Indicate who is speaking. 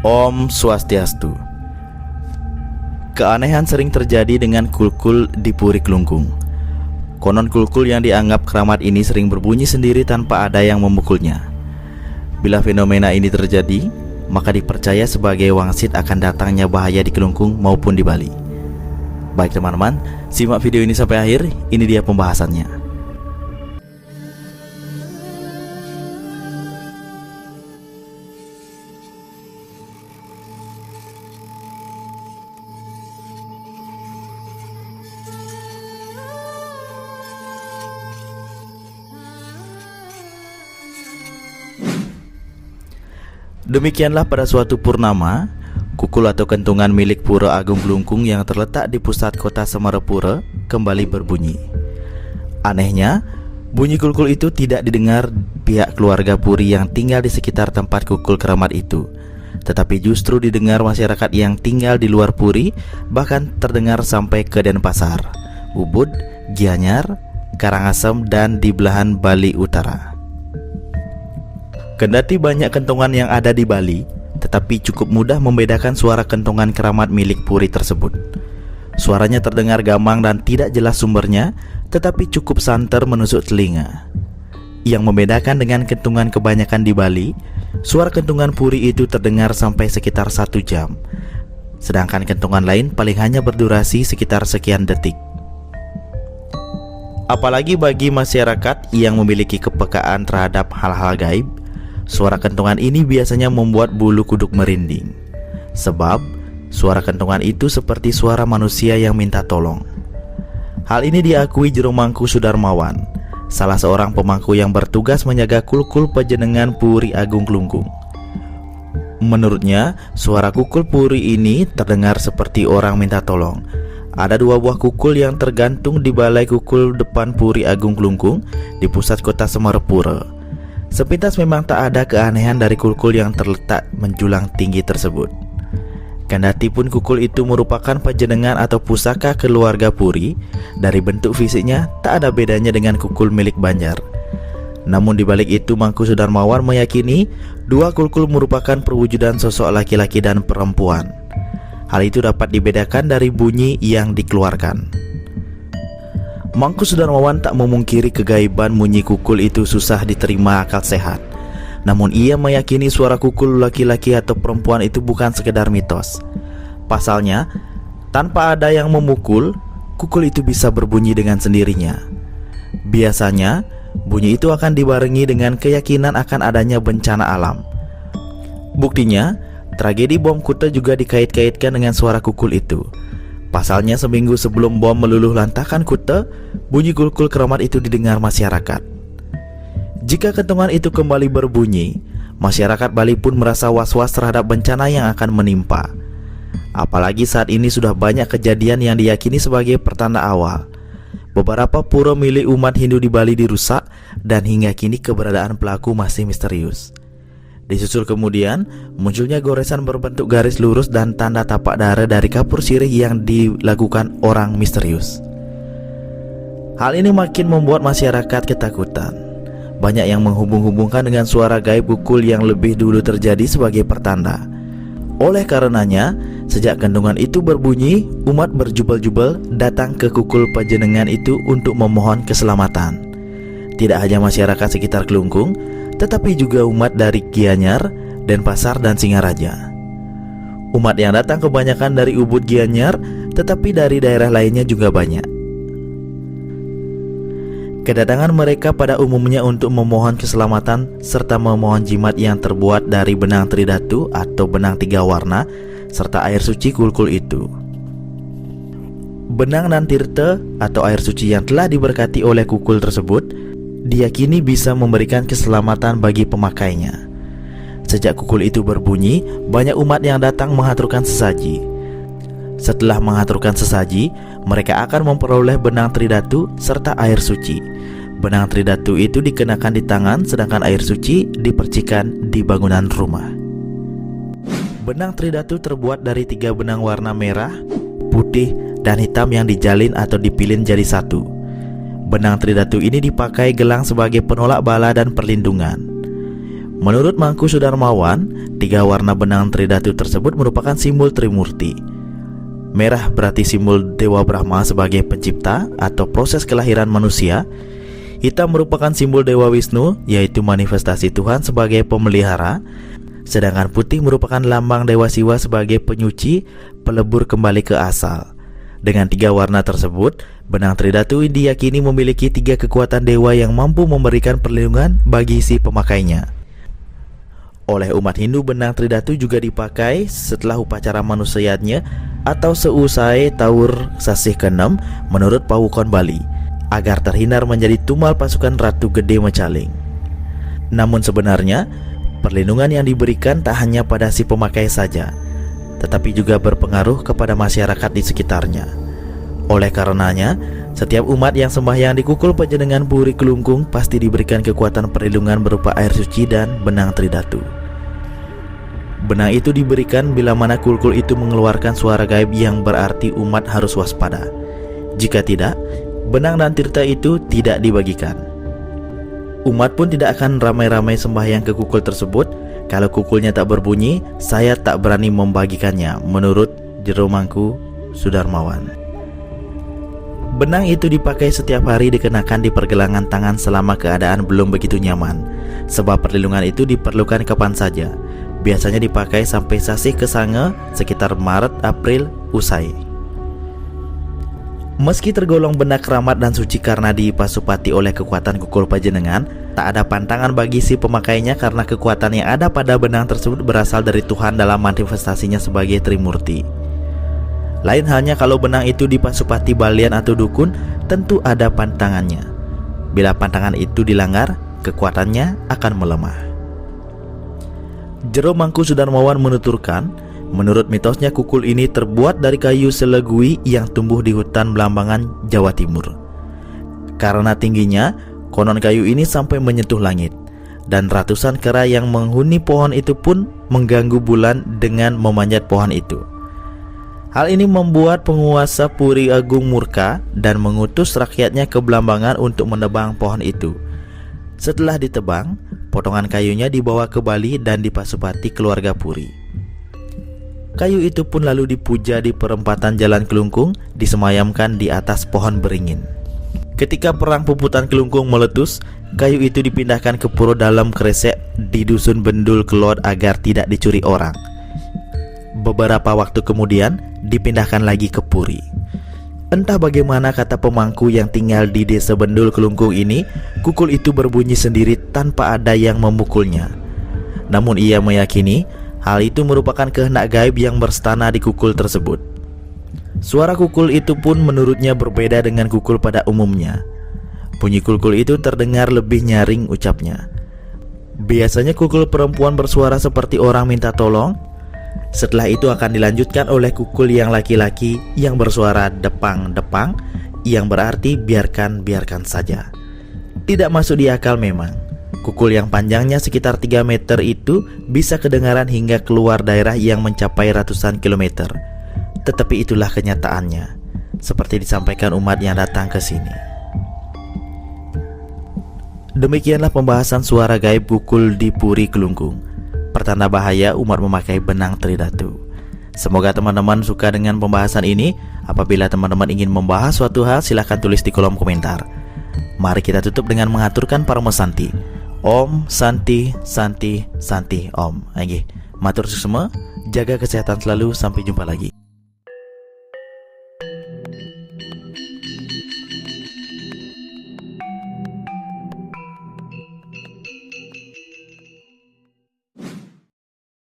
Speaker 1: Om Swastiastu. Keanehan sering terjadi dengan kulkul di Puri Kelungkung. Konon kulkul yang dianggap keramat ini sering berbunyi sendiri tanpa ada yang memukulnya. Bila fenomena ini terjadi, maka dipercaya sebagai wangsit akan datangnya bahaya di Kelungkung maupun di Bali. Baik teman-teman, simak video ini sampai akhir. Ini dia pembahasannya. Demikianlah pada suatu purnama, kukul atau kentungan milik Pura Agung Kelungkung yang terletak di pusat kota Semarapura kembali berbunyi. Anehnya, bunyi kulkul itu tidak didengar pihak keluarga Puri yang tinggal di sekitar tempat kukul keramat itu, tetapi justru didengar masyarakat yang tinggal di luar Puri, bahkan terdengar sampai ke Denpasar, Ubud, Gianyar, Karangasem, dan di belahan Bali Utara. Kendati banyak kentongan yang ada di Bali, tetapi cukup mudah membedakan suara kentongan keramat milik Puri tersebut. Suaranya terdengar gamang dan tidak jelas sumbernya, tetapi cukup santer menusuk telinga. Yang membedakan dengan kentongan kebanyakan di Bali, suara kentongan Puri itu terdengar sampai sekitar 1 jam, sedangkan kentongan lain paling hanya berdurasi sekitar sekian detik. Apalagi bagi masyarakat yang memiliki kepekaan terhadap hal-hal gaib, suara kentongan ini biasanya membuat bulu kuduk merinding. Sebab suara kentongan itu seperti suara manusia yang minta tolong. Hal ini diakui Jero Mangku Sudarmawan, salah seorang pemangku yang bertugas menjaga kulkul pejenengan Puri Agung Kelungkung. Menurutnya, suara kukul Puri ini terdengar seperti orang minta tolong. Ada 2 buah kukul yang tergantung di balai kukul depan Puri Agung Kelungkung di pusat kota Semarapura. Sepintas memang tak ada keanehan dari kulkul yang terletak menjulang tinggi tersebut. Kendati pun kukul itu merupakan pajenengan atau pusaka keluarga Puri, dari bentuk fisiknya tak ada bedanya dengan kukul milik Banjar. Namun dibalik itu, Mangku Sudarmawan meyakini 2 kulkul merupakan perwujudan sosok laki-laki dan perempuan. Hal itu dapat dibedakan dari bunyi yang dikeluarkan. Mangku Sudarmawan tak memungkiri kegaiban bunyi kukul itu susah diterima akal sehat. Namun ia meyakini suara kukul laki-laki atau perempuan itu bukan sekedar mitos. Pasalnya, tanpa ada yang memukul, kukul itu bisa berbunyi dengan sendirinya. Biasanya, bunyi itu akan dibarengi dengan keyakinan akan adanya bencana alam. Buktinya, tragedi bom Kuta juga dikait-kaitkan dengan suara kukul itu. Pasalnya, seminggu sebelum bom meluluh lantakan Kuta, bunyi kulkul keramat itu didengar masyarakat. Jika kentongan itu kembali berbunyi, masyarakat Bali pun merasa was-was terhadap bencana yang akan menimpa. Apalagi saat ini sudah banyak kejadian yang diyakini sebagai pertanda awal. Beberapa pura milik umat Hindu di Bali dirusak, dan hingga kini keberadaan pelaku masih misterius. Disusul kemudian munculnya goresan berbentuk garis lurus dan tanda tapak darah dari kapur sirih yang dilakukan orang misterius. Hal ini makin membuat masyarakat ketakutan. Banyak yang menghubung-hubungkan dengan suara gaib kukul yang lebih dulu terjadi sebagai pertanda. Oleh karenanya, sejak kentongan itu berbunyi, umat berjubel-jubel datang ke kukul pajenengan itu untuk memohon keselamatan. Tidak hanya masyarakat sekitar Kelungkung, tetapi juga umat dari Gianyar, Denpasar, dan Singaraja. Umat yang datang kebanyakan dari Ubud Gianyar, tetapi dari daerah lainnya juga banyak. Kedatangan mereka pada umumnya untuk memohon keselamatan serta memohon jimat yang terbuat dari benang tridatu atau benang 3 warna serta air suci kulkul itu. Benang dan tirta atau air suci yang telah diberkati oleh kukul tersebut diyakini bisa memberikan keselamatan bagi pemakainya. Sejak kukul itu berbunyi, banyak umat yang datang mengaturkan sesaji. Setelah mengaturkan sesaji, mereka akan memperoleh benang tridatu serta air suci. Benang tridatu itu dikenakan di tangan, sedangkan air suci dipercikan di bangunan rumah. Benang tridatu terbuat dari 3 benang warna merah, putih, dan hitam yang dijalin atau dipilin jadi satu. Benang tridatu ini dipakai gelang sebagai penolak bala dan perlindungan. Menurut Mangku Sudarmawan, 3 warna benang Tridatu tersebut merupakan simbol Trimurti. Merah berarti simbol Dewa Brahma sebagai pencipta atau proses kelahiran manusia. Hitam merupakan simbol Dewa Wisnu, yaitu manifestasi Tuhan sebagai pemelihara. Sedangkan putih merupakan lambang Dewa Siwa sebagai penyuci, pelebur kembali ke asal. Dengan 3 warna tersebut, benang Tridatu diyakini memiliki 3 kekuatan dewa yang mampu memberikan perlindungan bagi si pemakainya. Oleh umat Hindu, benang Tridatu juga dipakai setelah upacara manusianya atau seusai Taur Sasih ke-6 menurut Pawukon Bali, agar terhindar menjadi tumal pasukan Ratu Gede Mecaling. Namun sebenarnya, perlindungan yang diberikan tak hanya pada si pemakai saja, tetapi juga berpengaruh kepada masyarakat di sekitarnya. Oleh karenanya, setiap umat yang sembahyang di Kukul Panjenengan Puri Kelungkung pasti diberikan kekuatan perlindungan berupa air suci dan benang Tridatu. Benang itu diberikan bila mana kulkul itu mengeluarkan suara gaib yang berarti umat harus waspada. Jika tidak, benang dan tirta itu tidak dibagikan. Umat pun tidak akan ramai-ramai sembahyang ke kukul tersebut. Kalau kukulnya tak berbunyi, saya tak berani membagikannya, menurut Jero Mangku Sudarmawan. Benang itu dipakai setiap hari, dikenakan di pergelangan tangan selama keadaan belum begitu nyaman, sebab perlindungan itu diperlukan kapan saja. Biasanya dipakai sampai Sasih Kesange sekitar Maret-April usai. Meski tergolong benda keramat dan suci karena dipasupati oleh kekuatan Kukul Panjenengan, tak ada pantangan bagi si pemakainya karena kekuatan yang ada pada benang tersebut berasal dari Tuhan dalam manifestasinya sebagai Trimurti. Lain halnya kalau benang itu dipasupati balian atau dukun, tentu ada pantangannya. Bila pantangan itu dilanggar, kekuatannya akan melemah. Jero Mangku Sudarmawan menuturkan, menurut mitosnya kukul ini terbuat dari kayu selegui yang tumbuh di hutan Belambangan, Jawa Timur. Karena tingginya, konon kayu ini sampai menyentuh langit, dan ratusan kera yang menghuni pohon itu pun mengganggu bulan dengan memanjat pohon itu. Hal ini membuat penguasa Puri Agung murka dan mengutus rakyatnya ke Belambangan untuk menebang pohon itu. Setelah ditebang, potongan kayunya dibawa ke Bali dan dipasupati keluarga Puri. Kayu itu pun lalu dipuja di perempatan Jalan Kelungkung, disemayamkan di atas pohon beringin. Ketika perang Puputan Kelungkung meletus, kayu itu dipindahkan ke Puro Dalam Kresek di Dusun Bendul Kelod agar tidak dicuri orang. Beberapa waktu kemudian dipindahkan lagi ke Puri. Entah bagaimana, kata pemangku yang tinggal di desa Bendul Kelungkung ini, kukul itu berbunyi sendiri tanpa ada yang memukulnya. Namun ia meyakini hal itu merupakan kehendak gaib yang berstana di kukul tersebut. Suara kukul itu pun menurutnya berbeda dengan kukul pada umumnya. Bunyi kukul itu terdengar lebih nyaring, ucapnya. Biasanya kukul perempuan bersuara seperti orang minta tolong. Setelah itu akan dilanjutkan oleh kukul yang laki-laki yang bersuara depang-depang, yang berarti biarkan saja. Tidak masuk di akal memang. Kukul yang panjangnya sekitar 3 meter itu bisa kedengaran hingga keluar daerah yang mencapai ratusan kilometer. Tetapi itulah kenyataannya, seperti disampaikan umat yang datang ke sini. Demikianlah pembahasan suara gaib kukul di Puri Kelungkung. Pertanda bahaya umat memakai benang Tridatu. Semoga teman-teman suka dengan pembahasan ini. Apabila teman-teman ingin membahas suatu hal, silahkan tulis di kolom komentar. Mari kita tutup dengan mengaturkan Parmo Santi. Om Santi Santi Santi Om. Matur semua, jaga kesehatan selalu, sampai jumpa lagi.